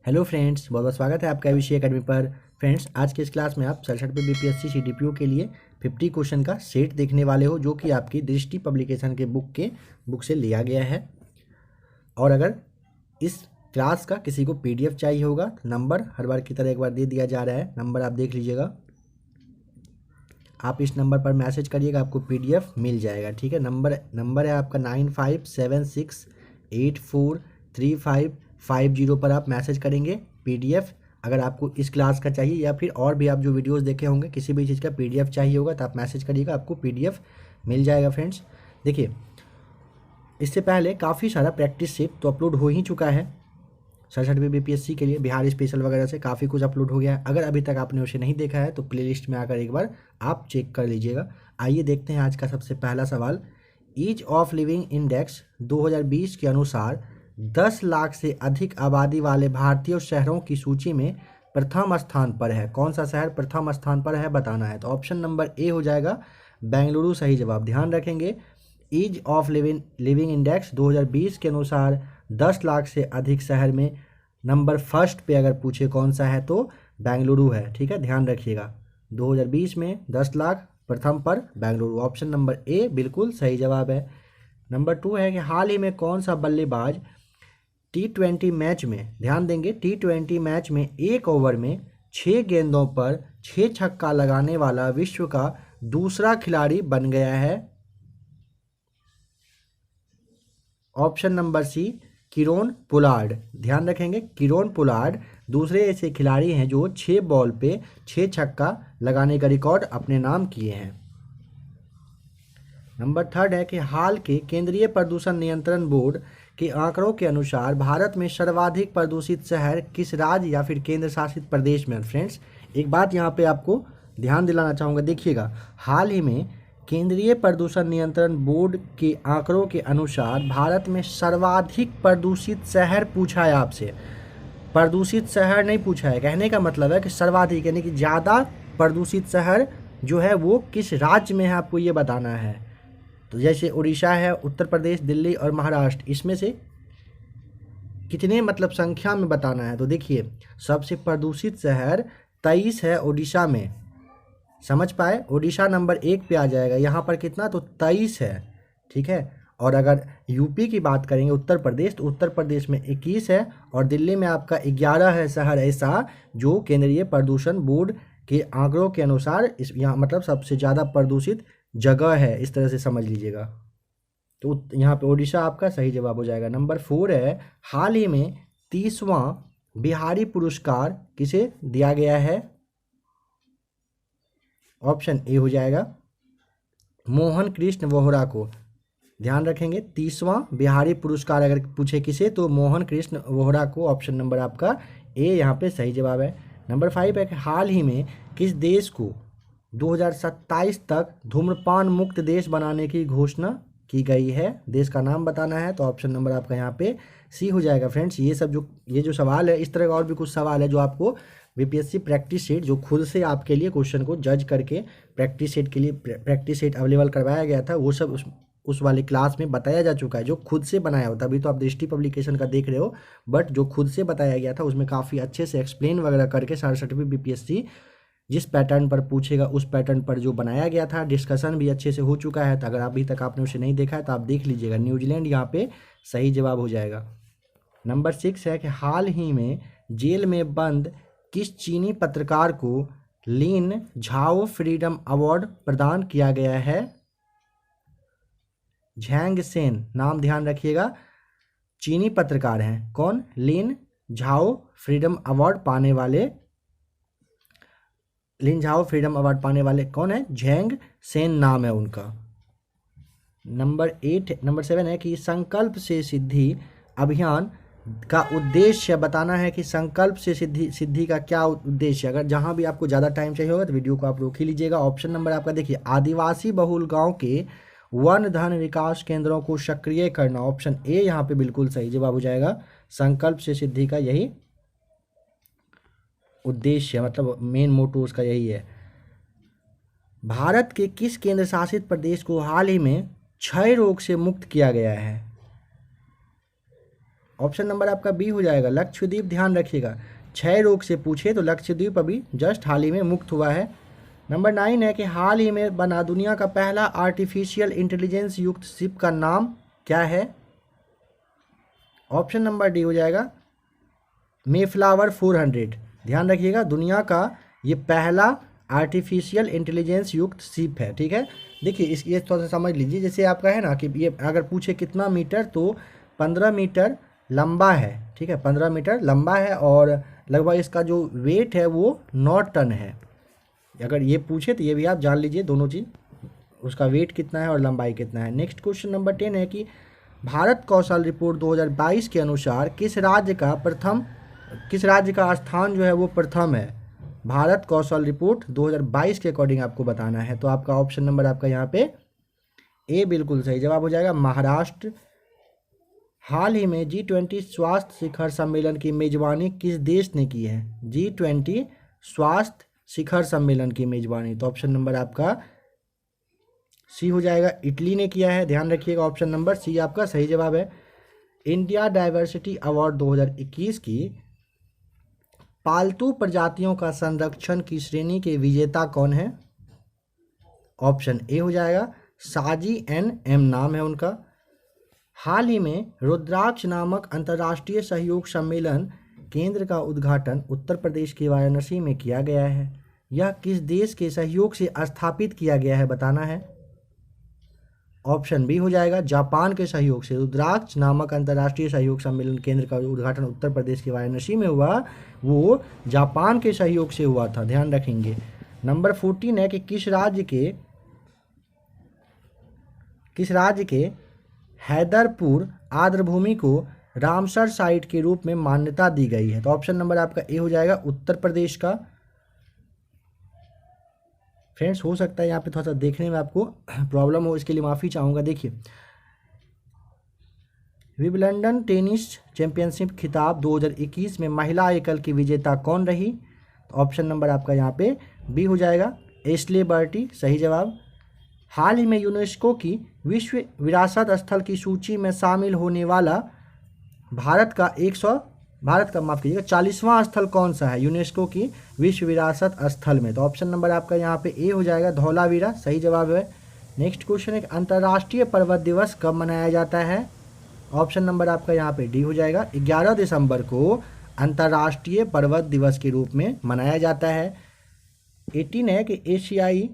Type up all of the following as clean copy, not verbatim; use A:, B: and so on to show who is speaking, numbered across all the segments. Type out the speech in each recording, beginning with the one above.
A: Hello friends, बहुत बहुत स्वागत है आपका विषय एकेडमी पर। फ्रेंड्स, आज के इस क्लास में आप 67 बीपीएससी सीडीपीओ के लिए 50 क्वेश्चन का सेट देखने वाले हो, जो कि आपकी दृष्टि पब्लिकेशन के बुक से लिया गया है। और अगर इस क्लास का किसी को पीडीएफ चाहिए होगा तो नंबर हर बार की तरह एक बार दे दिया जा रहा है। नंबर आप देख लीजिएगा, आप इस नंबर पर मैसेज करिएगा, आपको पीडीएफ मिल जाएगा। ठीक है, नंबर है आपका 9576843550 पर आप मैसेज करेंगे पीडीएफ। अगर आपको इस क्लास का चाहिए या फिर और भी आप जो वीडियोस देखे होंगे किसी भी चीज़ का पीडीएफ चाहिए होगा तो आप मैसेज करिएगा, आपको पीडीएफ मिल जाएगा। फ्रेंड्स देखिए, इससे पहले काफ़ी सारा प्रैक्टिस सेट तो अपलोड हो ही चुका है 67 बीपीएससी के लिए, बिहार स्पेशल वगैरह से काफ़ी कुछ अपलोड हो गया है। अगर अभी तक आपने उसे नहीं देखा है तो प्लेलिस्ट में आकर एक बार आप चेक कर लीजिएगा। आइए देखते हैं आज का सबसे पहला सवाल। ईज ऑफ लिविंग इंडेक्स 2020 के अनुसार 10 लाख से अधिक आबादी वाले भारतीय शहरों की सूची में प्रथम स्थान पर है। कौन सा शहर प्रथम स्थान पर है बताना है। तो ऑप्शन नंबर ए हो जाएगा बेंगलुरु सही जवाब। ध्यान रखेंगे, ईज ऑफ लिविंग इंडेक्स 2020 के अनुसार 10 लाख से अधिक शहर में नंबर फर्स्ट पे अगर पूछे कौन सा है तो बेंगलुरु है। ठीक है, ध्यान रखिएगा 2020 में 10 लाख प्रथम पर बेंगलुरु। ऑप्शन नंबर ए बिल्कुल सही जवाब है। नंबर 2 है कि हाल ही में कौन सा बल्लेबाज T20 मैच में, ध्यान देंगे T20 मैच में एक ओवर में 6 गेंदों पर 6 छक्का लगाने वाला विश्व का दूसरा खिलाड़ी बन गया है। Option number C Kieron Pollard. ध्यान रखेंगे, किरोन पोलार्ड दूसरे ऐसे खिलाड़ी हैं जो 6 बॉल पे 6 छक्का लगाने का रिकॉर्ड अपने नाम किए हैं। नंबर 3 है कि हाल के केंद्रीय प्रदूषण नियंत्रण बोर्ड के आंकड़ों के अनुसार भारत में सर्वाधिक प्रदूषित शहर किस राज्य या फिर केंद्र शासित प्रदेश में। फ्रेंड्स एक बात यहाँ पे आपको ध्यान दिलाना चाहूँगा, देखिएगा हाल ही में केंद्रीय प्रदूषण नियंत्रण बोर्ड के आंकड़ों के अनुसार भारत में सर्वाधिक प्रदूषित शहर पूछा है आपसे, प्रदूषित शहर नहीं पूछा है। कहने का मतलब है कि सर्वाधिक यानी कि ज़्यादा प्रदूषित शहर जो है वो किस राज्य में है, आपको ये बताना है। तो जैसे उड़ीसा है, उत्तर प्रदेश, दिल्ली और महाराष्ट्र, इसमें से कितने मतलब संख्या में बताना है। तो देखिए सबसे प्रदूषित शहर 23 है उड़ीसा में, समझ पाए, उड़ीसा नंबर 1 पे आ जाएगा। यहाँ पर कितना तो 23 है। ठीक है, और अगर यूपी की बात करेंगे उत्तर प्रदेश, तो उत्तर प्रदेश में 21 है और दिल्ली में आपका 11 है शहर ऐसा जो केंद्रीय प्रदूषण बोर्ड के आंकड़ों के अनुसार इस यहाँ मतलब सबसे ज़्यादा प्रदूषित जगह है, इस तरह से समझ लीजिएगा। तो यहाँ पे उड़ीसा आपका सही जवाब हो जाएगा। नंबर 4 है हाल ही में 30वां बिहारी पुरस्कार किसे दिया गया है। ऑप्शन ए हो जाएगा मोहन कृष्ण वोहरा को। ध्यान रखेंगे 30वां बिहारी पुरस्कार अगर पूछे किसे तो मोहन कृष्ण वोहरा को। ऑप्शन नंबर आपका ए यहाँ पे सही जवाब है। नंबर 5 है कि हाल ही में किस देश को 2027 तक धूम्रपान मुक्त देश बनाने की घोषणा की गई है। देश का नाम बताना है, तो ऑप्शन नंबर आपका यहाँ पे सी हो जाएगा। फ्रेंड्स ये जो सवाल है, इस तरह का और भी कुछ सवाल है जो आपको बीपीएससी प्रैक्टिस सेट जो खुद से आपके लिए क्वेश्चन को जज करके प्रैक्टिस सेट के लिए प्रैक्टिस सेट अवेलेबल करवाया गया था, वो सब उस वाले क्लास में बताया जा चुका है, जो खुद से बनाया होता। अभी तो आप दृष्टि पब्लिकेशन का देख रहे हो, बट जो खुद से बताया गया था उसमें काफ़ी अच्छे से एक्सप्लेन वगैरह करके 67 बीपीएससी जिस पैटर्न पर पूछेगा उस पैटर्न पर जो बनाया गया था, डिस्कशन भी अच्छे से हो चुका है। तो अगर अभी तक आपने उसे नहीं देखा है तो आप देख लीजिएगा। न्यूजीलैंड यहाँ पे सही जवाब हो जाएगा। नंबर 6 है कि हाल ही में जेल में बंद किस चीनी पत्रकार को लिन झाओ फ्रीडम अवार्ड प्रदान किया गया है। झैंग सेन नाम ध्यान रखिएगा, चीनी पत्रकार हैं। कौन? लिन झाओ फ्रीडम अवार्ड पाने वाले, लिन झाओ फ्रीडम अवार्ड पाने वाले कौन है? झैंग सेन नाम है उनका। नंबर 7 है कि संकल्प से सिद्धि अभियान का उद्देश्य बताना है कि संकल्प से सिद्धि का क्या उद्देश्य। अगर जहां भी आपको ज़्यादा टाइम चाहिए होगा तो वीडियो को आप रोक ही लीजिएगा। ऑप्शन नंबर आपका देखिए आदिवासी बहुल गांव के वन धन विकास केंद्रों को सक्रिय करना। ऑप्शन ए यहाँ पे बिल्कुल सही जवाब हो जाएगा। संकल्प से सिद्धि का यही उद्देश्य मतलब मेन मोटो उसका यही है। भारत के किस केंद्र शासित प्रदेश को हाल ही में क्षय रोग से मुक्त किया गया है। ऑप्शन नंबर आपका बी हो जाएगा लक्षद्वीप। ध्यान रखिएगा, क्षय रोग से पूछे तो लक्षद्वीप अभी जस्ट हाल ही में मुक्त हुआ है। नंबर 9 है कि हाल ही में बना दुनिया का पहला आर्टिफिशियल इंटेलिजेंस युक्त शिप का नाम क्या है? ऑप्शन नंबर डी हो जाएगा मेफ्लावर 400। ध्यान रखिएगा, दुनिया का ये पहला आर्टिफिशियल इंटेलिजेंस युक्त शिप है। ठीक है, देखिए इस ये थोड़ा सा समझ लीजिए, जैसे आपका है ना कि ये अगर पूछे कितना मीटर तो 15 मीटर लंबा है। ठीक है, 15 मीटर लंबा है और लगभग इसका जो वेट है वो 9 टन है। अगर ये पूछे तो ये भी आप जान लीजिए दोनों चीज़, उसका वेट कितना है और लंबाई कितना है। नेक्स्ट क्वेश्चन नंबर 10 है कि भारत कौशल रिपोर्ट 2022 के अनुसार किस राज्य का स्थान जो है वो प्रथम है? भारत कौशल रिपोर्ट 2022 के अकॉर्डिंग आपको बताना है। तो आपका ऑप्शन नंबर आपका यहाँ पे ए बिल्कुल सही जवाब हो जाएगा, महाराष्ट्र। हाल ही में G20 स्वास्थ्य शिखर सम्मेलन की मेजबानी किस देश ने की है? G20 स्वास्थ्य शिखर सम्मेलन की मेजबानी, तो ऑप्शन नंबर आपका सी हो जाएगा, इटली ने किया है। ध्यान रखिएगा, ऑप्शन नंबर सी आपका सही जवाब है। इंडिया डाइवर्सिटी अवार्ड 2021 की पालतू प्रजातियों का संरक्षण की श्रेणी के विजेता कौन है? ऑप्शन ए हो जाएगा साजी NM नाम है उनका। हाल ही में रुद्राक्ष नामक अंतर्राष्ट्रीय सहयोग सम्मेलन केंद्र का उद्घाटन उत्तर प्रदेश के वाराणसी में किया गया है। यह किस देश के सहयोग से स्थापित किया गया है बताना है। ऑप्शन बी हो जाएगा जापान के सहयोग से। रुद्राक्ष नामक अंतर्राष्ट्रीय सहयोग सम्मेलन केंद्र का उद्घाटन उत्तर प्रदेश के वाराणसी में हुआ, वो जापान के सहयोग से हुआ था, ध्यान रखेंगे। नंबर 14 है कि किस राज्य के हैदरपुर आर्द्रभूमि को रामसर साइट के रूप में मान्यता दी गई है? तो ऑप्शन नंबर आपका ए हो जाएगा उत्तर प्रदेश का। फ्रेंड्स हो सकता है यहाँ पे थोड़ा सा देखने में आपको प्रॉब्लम हो, इसके लिए माफ़ी चाहूँगा। देखिए विंबलडन टेनिस चैंपियनशिप खिताब 2021 में महिला एकल की विजेता कौन रही? तो ऑप्शन नंबर आपका यहाँ पे बी हो जाएगा एश्ले बर्टी, सही जवाब। हाल ही में यूनेस्को की विश्व विरासत स्थल की सूची में शामिल होने वाला भारत का 40वां स्थल कौन सा है यूनेस्को की विश्व विरासत स्थल में? तो ऑप्शन नंबर आपका यहाँ पे ए हो जाएगा धौलावीरा, सही जवाब है। नेक्स्ट क्वेश्चन है अंतर्राष्ट्रीय पर्वत दिवस कब मनाया जाता है? ऑप्शन नंबर आपका यहाँ पे डी हो जाएगा 11 दिसंबर को अंतर्राष्ट्रीय पर्वत दिवस के रूप में मनाया जाता है। 18 है कि एशियाई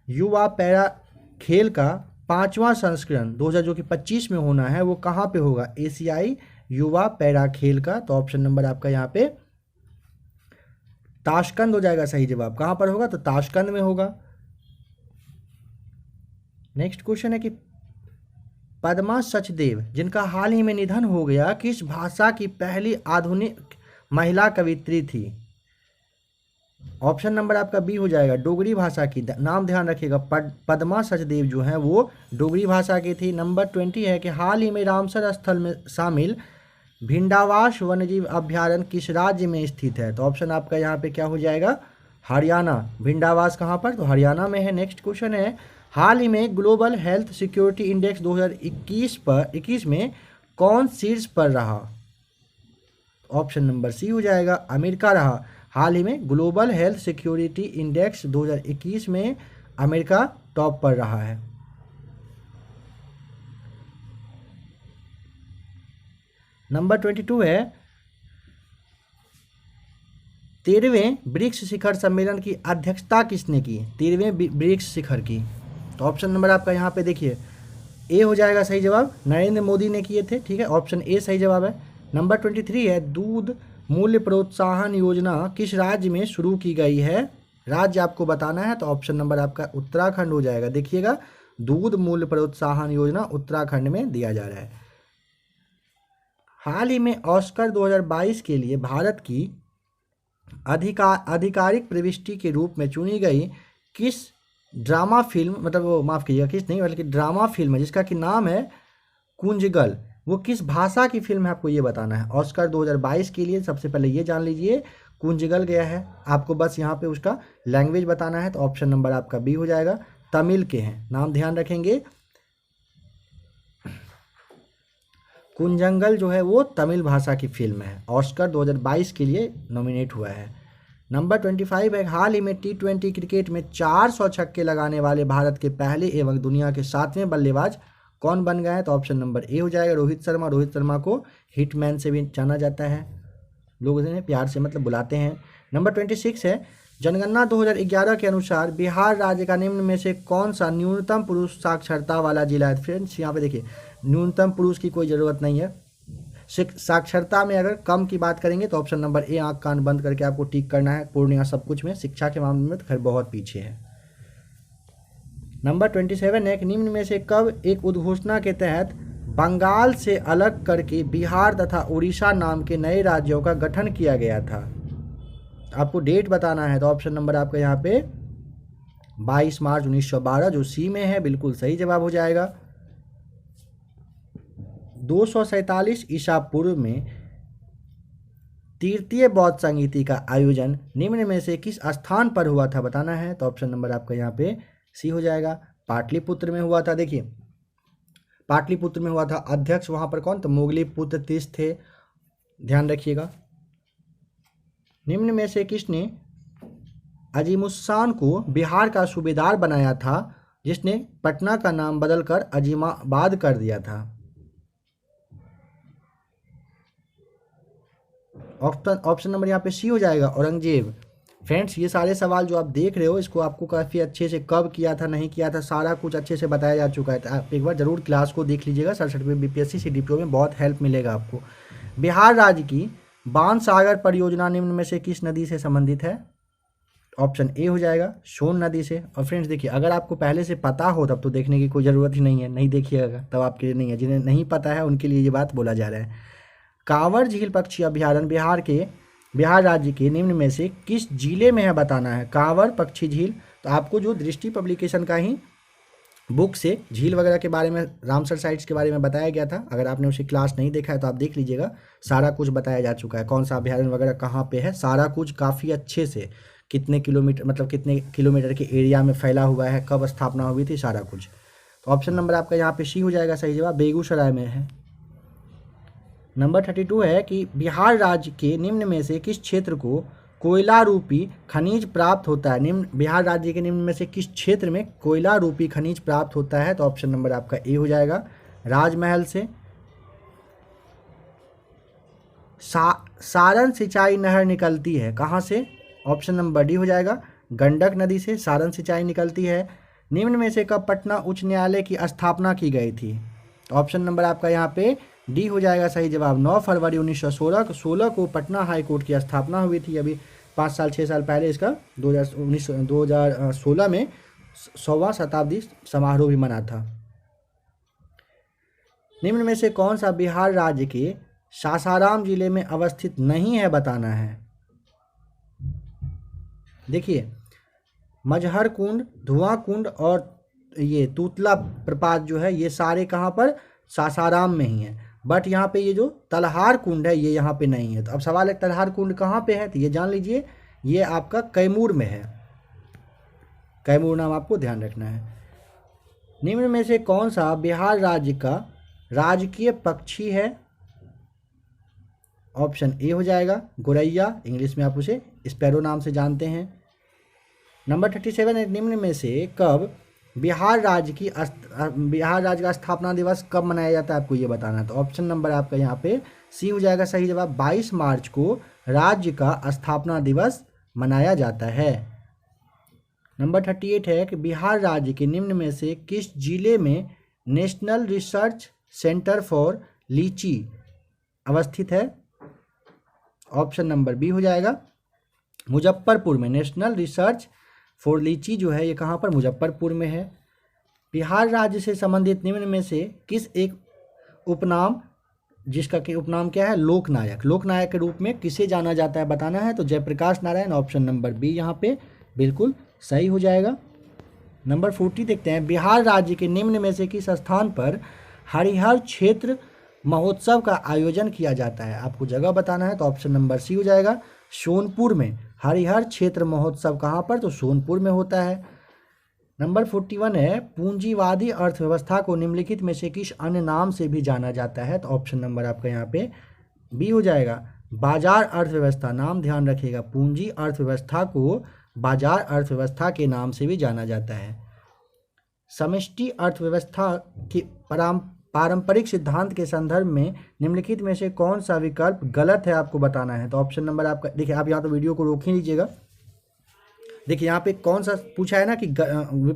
A: युवा पैरा खेल का 5वां संस्करण 2025 में होना है, वो कहाँ पे होगा? एशियाई युवा पैरा खेल का, तो ऑप्शन नंबर आपका यहाँ पे ताशकंद हो जाएगा, सही जवाब। कहाँ पर होगा? तो ताशकंद में होगा। नेक्स्ट क्वेश्चन है कि पद्मा सचदेव जिनका हाल ही में निधन हो गया किस भाषा की पहली आधुनिक महिला कवित्री थी? ऑप्शन नंबर आपका बी हो जाएगा डोगरी भाषा की। नाम ध्यान रखिएगा, पद्मा सचदेव जो हैं वो डोगरी भाषा की थी। नंबर 20 है कि हाल ही में रामसर स्थल में शामिल भिंडावास वन्यजीव अभ्यारण्य किस राज्य में स्थित है? तो ऑप्शन आपका यहाँ पे क्या हो जाएगा? हरियाणा। भिंडावास कहाँ पर? तो हरियाणा में है। नेक्स्ट क्वेश्चन है हाल ही में ग्लोबल हेल्थ सिक्योरिटी इंडेक्स 2021 में कौन शीर्ष पर रहा? ऑप्शन नंबर सी हो जाएगा अमेरिका रहा। हाल ही में ग्लोबल हेल्थ सिक्योरिटी इंडेक्स 2021 में अमेरिका टॉप पर रहा है। नंबर 22 है 13वें ब्रिक्स शिखर सम्मेलन की अध्यक्षता किसने की? 13वें ब्रिक्स शिखर की, तो ऑप्शन नंबर आपका यहाँ पे देखिए ए हो जाएगा, सही जवाब। नरेंद्र मोदी ने किए थे, ठीक है, ऑप्शन ए सही जवाब है। नंबर 23 है दूध मूल्य प्रोत्साहन योजना किस राज्य में शुरू की गई है? राज्य आपको बताना है, तो ऑप्शन नंबर आपका उत्तराखंड हो जाएगा। देखिएगा दूध मूल्य प्रोत्साहन योजना उत्तराखंड में दिया जा रहा है। हाल ही में ऑस्कर 2022 के लिए भारत की आधिकारिक प्रविष्टि के रूप में चुनी गई किस ड्रामा फिल्म, मतलब वो माफ़ कीजिएगा किस नहीं बल्कि ड्रामा फिल्म है जिसका कि नाम है कुंजगल, वो किस भाषा की फिल्म है आपको ये बताना है। ऑस्कर 2022 के लिए सबसे पहले ये जान लीजिए कुंजगल गया है, आपको बस यहाँ पे उसका लैंग्वेज बताना है, तो ऑप्शन नंबर आपका बी हो जाएगा। तमिल के हैं, नाम ध्यान रखेंगे। कुंजंगल जो है वो तमिल भाषा की फिल्म है, ऑस्कर 2022 के लिए नॉमिनेट हुआ है। नंबर 25 है, हाल ही में T20 क्रिकेट में 400 छक्के लगाने वाले भारत के पहले एवं दुनिया के 7वें बल्लेबाज कौन बन गए हैं? तो ऑप्शन नंबर ए हो जाएगा रोहित शर्मा। रोहित शर्मा को हिटमैन से भी जाना जाता है, लोग उन्हें प्यार से मतलब बुलाते हैं। नंबर 26 है, जनगणना 2011 के अनुसार बिहार राज्य का निम्न में से कौन सा न्यूनतम पुरुष साक्षरता वाला जिला है? फ्रेंड्स यहाँ पे देखिए, न्यूनतम पुरुष की कोई ज़रूरत नहीं है। साक्षरता में अगर कम की बात करेंगे तो ऑप्शन नंबर ए, आंख कान बंद करके आपको टिक करना है। पूर्णिया सब कुछ में, शिक्षा के मामले में तो खैर बहुत पीछे है। नंबर 27 है, निम्न में से कब एक उद्घोषणा के तहत बंगाल से अलग करके बिहार तथा उड़ीसा नाम के नए राज्यों का गठन किया गया था? आपको डेट बताना है, तो ऑप्शन नंबर आपका यहाँ पे 22 मार्च 1912 जो सी में है, बिल्कुल सही जवाब हो जाएगा। 247 ईसा पूर्व में तृतीय बौद्ध संगीति का आयोजन निम्न में से किस स्थान पर हुआ था? बताना है, तो ऑप्शन नंबर आपका यहाँ पे सी हो जाएगा। पाटलिपुत्र में हुआ था। देखिए, पाटलिपुत्र में हुआ था। अध्यक्ष वहां पर कौन? तो मोगली पुत्र तीस थे, ध्यान रखिएगा। निम्न में से किसने अजीमुस्सान को बिहार का सूबेदार बनाया था, जिसने पटना का नाम बदलकर अजीमाबाद कर दिया था? ऑप्शन नंबर यहाँ पे सी हो जाएगा, औरंगजेब। फ्रेंड्स, ये सारे सवाल जो आप देख रहे हो, इसको आपको काफ़ी अच्छे से कब किया था, नहीं किया था, सारा कुछ अच्छे से बताया जा चुका है। तो आप एक बार जरूर क्लास को देख लीजिएगा। 67 बीपीएससी CDPO में बहुत हेल्प मिलेगा आपको। बिहार राज्य की बाणसागर परियोजना निम्न में से किस नदी से संबंधित है? ऑप्शन ए हो जाएगा, सोन नदी से। और फ्रेंड्स देखिए, अगर आपको पहले से पता हो तब तो देखने की कोई ज़रूरत ही नहीं है, नहीं देखिएगा तब आपके लिए नहीं है। जिन्हें नहीं पता है उनके लिए ये बात बोला जा रहा है। कांवर झील पक्षी अभयारण्य बिहार राज्य के निम्न में से किस जिले में है? बताना है। कांवर पक्षी झील, तो आपको जो दृष्टि पब्लिकेशन का ही बुक से झील वगैरह के बारे में, रामसर साइट्स के बारे में बताया गया था। अगर आपने उसे क्लास नहीं देखा है तो आप देख लीजिएगा, सारा कुछ बताया जा चुका है। कौन सा अभयारण्य वगैरह कहाँ पे है, सारा कुछ काफ़ी अच्छे से, कितने किलोमीटर मतलब कितने किलोमीटर के एरिया में फैला हुआ है, कब स्थापना हुई थी, सारा कुछ। तो ऑप्शन नंबर आपका यहाँ पे सी हो जाएगा, सही जवाब बेगूसराय में है। नंबर 32 है कि बिहार राज्य के निम्न में से किस क्षेत्र को कोयला रूपी खनिज प्राप्त होता है? बिहार राज्य के निम्न में से किस क्षेत्र में कोयला रूपी खनिज प्राप्त होता है? तो ऑप्शन नंबर आपका ए हो जाएगा, राजमहल से। सारण सिंचाई नहर निकलती है कहाँ से? ऑप्शन नंबर डी हो जाएगा, गंडक नदी से सारण सिंचाई निकलती है। निम्न में से कब पटना उच्च न्यायालय की स्थापना की गई थी? ऑप्शन नंबर आपका यहाँ पे डी हो जाएगा, सही जवाब 9 फरवरी 1916 को पटना हाई कोर्ट की स्थापना हुई थी। अभी 5 साल 6 साल पहले इसका 2016 में 100वां शताब्दी समारोह भी मना था। निम्न में से कौन सा बिहार राज्य के सासाराम जिले में अवस्थित नहीं है? बताना है। देखिए, मजहर कुंड, धुआं कुंड और ये तूतला प्रपात जो है, ये सारे कहाँ पर? सासाराम में ही है। बट यहाँ पे ये जो तलहार कुंड है ये यहाँ पे नहीं है। तो अब सवाल है तलहार कुंड कहाँ पे है, तो ये जान लीजिए, ये आपका कैमूर में है। कैमूर नाम आपको ध्यान रखना है। निम्न में से कौन सा बिहार राज्य का राजकीय पक्षी है? ऑप्शन ए हो जाएगा, गोरैया, इंग्लिश में आप उसे स्पैरो नाम से जानते हैं। नंबर 37 है, निम्न में से कब बिहार राज्य का स्थापना दिवस कब मनाया जाता है? आपको ये बताना है। तो ऑप्शन नंबर आपका यहाँ पे सी हो जाएगा, सही जवाब 22 मार्च को राज्य का स्थापना दिवस मनाया जाता है। नंबर 38 है कि बिहार राज्य के निम्न में से किस जिले में नेशनल रिसर्च सेंटर फॉर लीची अवस्थित है? ऑप्शन नंबर बी हो जाएगा, मुजफ्फरपुर में। नेशनल रिसर्च फॉर लीची जो है ये कहाँ पर? मुजफ्फरपुर में है। बिहार राज्य से संबंधित निम्न में से किस एक उपनाम, जिसका कि उपनाम क्या है? लोकनायक। लोकनायक के रूप में किसे जाना जाता है? बताना है। तो Jayaprakash Narayan, option number B यहाँ पे बिल्कुल सही हो जाएगा। नंबर 40 देखते हैं, बिहार राज्य के निम्न में से किस स्थान पर हरिहर क्षेत्र महोत्सव का आयोजन किया जाता है? आपको जगह बताना है। तो ऑप्शन नंबर सी हो जाएगा, सोनपुर में। हरिहर क्षेत्र महोत्सव कहाँ पर? तो सोनपुर में होता है। नंबर 41 है पूंजीवादी अर्थव्यवस्था को निम्नलिखित में से किस अन्य नाम से भी जाना जाता है, तो ऑप्शन नंबर आपका यहाँ पे बी हो जाएगा बाजार अर्थव्यवस्था। नाम ध्यान रखिएगा, पूंजी अर्थव्यवस्था को बाजार अर्थव्यवस्था के नाम से भी जाना जाता है। समष्टि अर्थव्यवस्था के पारंपरिक सिद्धांत के संदर्भ में निम्नलिखित में से कौन सा विकल्प गलत है आपको बताना है, तो ऑप्शन नंबर आपका देखिए, आप यहाँ तो वीडियो को रोक ही लीजिएगा। देखिए यहाँ पे कौन सा पूछा है ना कि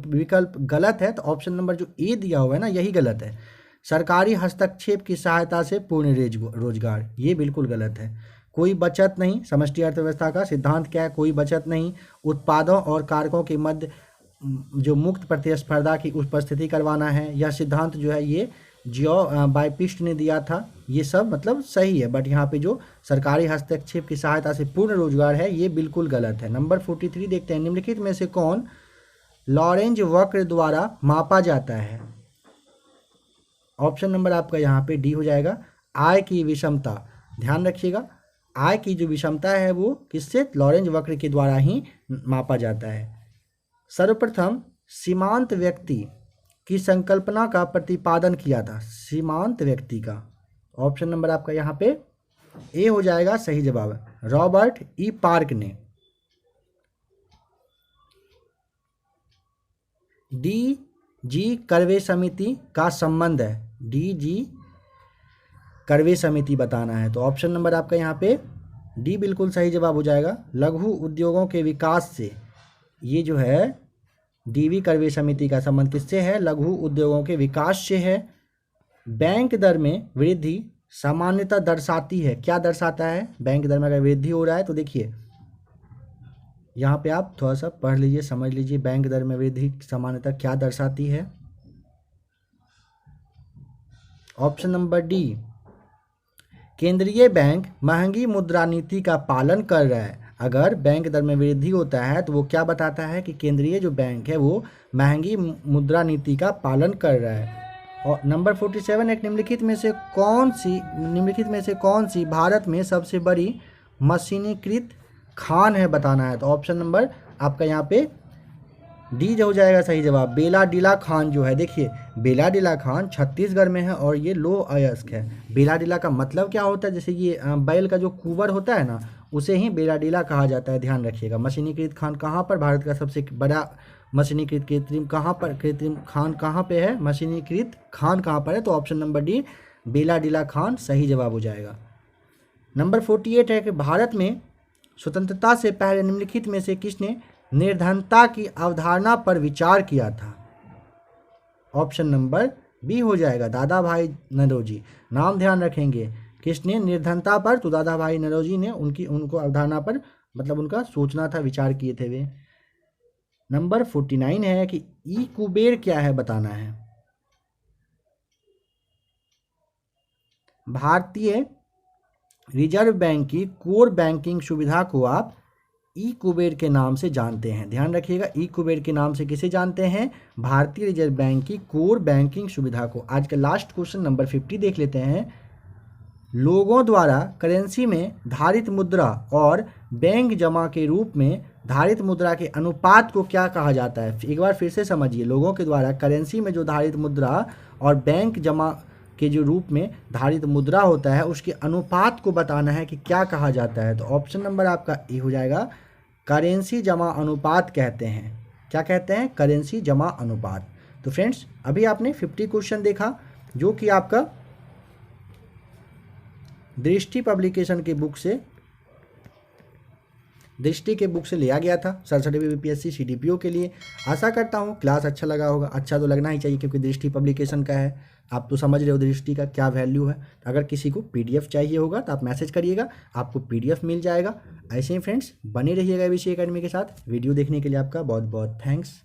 A: विकल्प गलत है, तो ऑप्शन नंबर जो ए दिया हुआ है ना यही गलत है। सरकारी हस्तक्षेप की सहायता से पूर्ण रोजगार, ये बिल्कुल गलत है। कोई बचत नहीं, समष्टि अर्थव्यवस्था का सिद्धांत क्या है, कोई बचत नहीं। उत्पादों और कारकों के मध्य जो मुक्त प्रतिस्पर्धा की उपस्थिति करवाना है, यह सिद्धांत जो है ये जियो बाइपिस्ट ने दिया था। ये सब मतलब सही है, बट यहाँ पे जो सरकारी हस्तक्षेप की सहायता से पूर्ण रोजगार है ये बिल्कुल गलत है। नंबर 43 देखते हैं, निम्नलिखित में से कौन लॉरेंज वक्र द्वारा मापा जाता है, ऑप्शन नंबर आपका यहाँ पे डी हो जाएगा आय की विषमता। ध्यान रखिएगा, आय की जो विषमता है वो किससे, लॉरेंज वक्र के द्वारा ही मापा जाता है। सर्वप्रथम सीमांत व्यक्ति की संकल्पना का प्रतिपादन किया था, सीमांत व्यक्ति का, ऑप्शन नंबर आपका यहाँ पे ए हो जाएगा सही जवाब है, रॉबर्ट ई पार्क ने। डी जी करवे समिति का संबंध है, डी जी करवे समिति बताना है, तो ऑप्शन नंबर आपका यहाँ पे डी बिल्कुल सही जवाब हो जाएगा। लघु उद्योगों के विकास से, ये जो है डीवी करवे समिति का संबंध किससे है, लघु उद्योगों के विकास से है। बैंक दर में वृद्धि सामान्यतः दर्शाती है, क्या दर्शाता है, बैंक दर में अगर वृद्धि हो रहा है तो देखिए यहाँ पे आप थोड़ा सा पढ़ लीजिए, समझ लीजिए बैंक दर में वृद्धि सामान्यतः क्या दर्शाती है। ऑप्शन नंबर डी, केंद्रीय बैंक महंगी मुद्रा नीति का पालन कर रहा है। अगर बैंक दर में वृद्धि होता है तो वो क्या बताता है कि केंद्रीय जो बैंक है वो महंगी मुद्रा नीति का पालन कर रहा है। और नंबर 47 एक निम्नलिखित में से कौन सी भारत में सबसे बड़ी मशीनीकृत खान है बताना है, तो ऑप्शन नंबर आपका यहाँ पे डी हो जाएगा सही जवाब, बेलाडीला खान जो है। देखिए बेलाडीला खान छत्तीसगढ़ में है और ये लो अयस्क है। बेलाडीला का मतलब क्या होता है, जैसे ये बैल का जो कुबर होता है ना उसे ही बेलाडीला कहा जाता है, ध्यान रखिएगा। मशीनीकृत खान कहाँ पर, भारत का सबसे बड़ा मशीनीकृत कृत्रिम खान कहाँ पे है, मशीनीकृत खान कहाँ पर है, तो option number D Bailadila Khan सही जवाब हो जाएगा। नंबर 48 है कि भारत में स्वतंत्रता से पहले निम्नलिखित में से किसने निर्धनता की अवधारणा पर विचार किया था, ऑप्शन नंबर बी हो जाएगा दादा भाई नौरोजी। नाम ध्यान रखेंगे, किसने निर्धनता पर, तो दादा भाई नौरोजी ने उनको अवधारणा पर मतलब उनका सोचना था, विचार किए थे वे। नंबर 49 है कि ई कुबेर क्या है बताना है। भारतीय रिजर्व बैंक की कोर बैंकिंग सुविधा को आप ई कुबेर के नाम से जानते हैं, ध्यान रखिएगा। ई कुबेर के नाम से किसे जानते हैं, भारतीय रिजर्व बैंक की कोर बैंकिंग सुविधा को। आज का लास्ट क्वेश्चन नंबर 50 देख लेते हैं। लोगों द्वारा करेंसी में धारित मुद्रा और बैंक जमा के रूप में धारित मुद्रा के अनुपात को क्या कहा जाता है, एक बार फिर से समझिए। लोगों के द्वारा करेंसी में जो धारित मुद्रा और बैंक जमा के जो रूप में धारित मुद्रा होता है उसके अनुपात को बताना है कि क्या कहा जाता है, तो ऑप्शन नंबर आपका ए हो जाएगा, करेंसी जमा अनुपात कहते हैं। क्या कहते हैं, करेंसी जमा अनुपात। तो फ्रेंड्स अभी आपने 50 क्वेश्चन देखा जो कि आपका दृष्टि पब्लिकेशन के बुक से लिया गया था 67 बीपीएससी सीडीपीओ के लिए। आशा करता हूँ क्लास अच्छा लगा होगा, अच्छा तो लगना ही चाहिए क्योंकि दृष्टि पब्लिकेशन का है, आप तो समझ रहे हो दृष्टि का क्या वैल्यू है। अगर किसी को पीडीएफ चाहिए होगा तो आप मैसेज करिएगा, आपको पीडीएफ मिल जाएगा। ऐसे ही फ्रेंड्स बने रहिएगा एबीसी एकेडमी के साथ। वीडियो देखने के लिए आपका बहुत बहुत थैंक्स।